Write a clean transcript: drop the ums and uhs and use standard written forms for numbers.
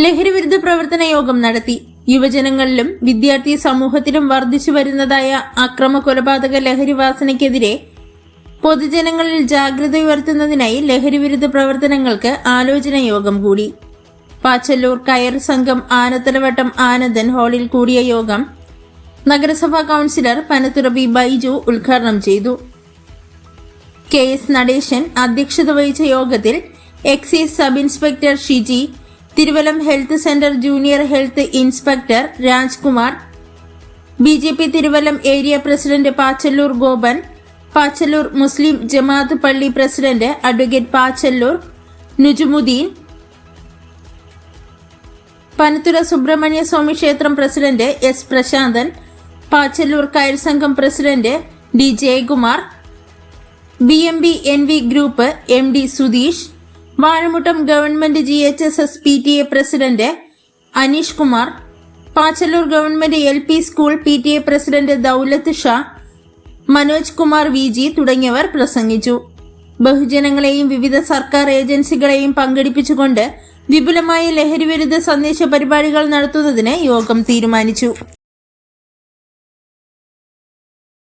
ലഹരിവിരുദ്ധ പ്രവർത്തന യോഗം നടത്തി. യുവജനങ്ങളിലും വിദ്യാർത്ഥി സമൂഹത്തിലും വർദ്ധിച്ചു വരുന്നതായ അക്രമ കൊലപാതക ലഹരി വാസനയ്ക്കെതിരെ പൊതുജനങ്ങളിൽ ജാഗ്രത ഉയർത്തുന്നതിനായി ലഹരിവിരുദ്ധ പ്രവർത്തനങ്ങൾക്ക് ആലോചന യോഗം കൂടി. പാച്ചല്ലൂർ കയർ സംഘം ആനത്തലവട്ടം ആനന്ദൻ ഹാളിൽ കൂടിയ യോഗം നഗരസഭാ കൗൺസിലർ പനത്തുറബി ബൈജു ഉദ്ഘാടനം ചെയ്തു. KS നടേശൻ അധ്യക്ഷത വഹിച്ച യോഗത്തിൽ excise sub inspector Shiji, Thiruvallam health centre junior health inspector Rajkumar, BJP Thiruvallam area president Pachalloor Gopan, Pachalloor Muslim Jamaat പള്ളി പ്രസിഡന്റ് അഡ്വക്കേറ്റ് പാച്ചല്ലൂർ നുജുമുദ്ദീൻ, പനത്തുര സുബ്രഹ്മണ്യ സ്വാമി ക്ഷേത്രം പ്രസിഡന്റ് S പ്രശാന്തൻ, പാച്ചല്ലൂർ കയർ സംഘം president D Jayakumar, BMB NV group MD Sudheesh, Vazhamuttam government GHSS PTA president Aneesh Kumar, Pachalloor government LP school PTA president Daulath Shah, Manoj Kumar VG തുടങ്ങിയവർ പ്രസംഗിച്ചു. ബഹുജനങ്ങളെയും വിവിധ സർക്കാർ ഏജൻസികളെയും പങ്കെടുപ്പിച്ചുകൊണ്ട് വിപുലമായ ലഹരിവിരുദ്ധ സന്ദേശ പരിപാടികൾ നടത്തുന്നതിന് യോഗം തീരുമാനിച്ചു.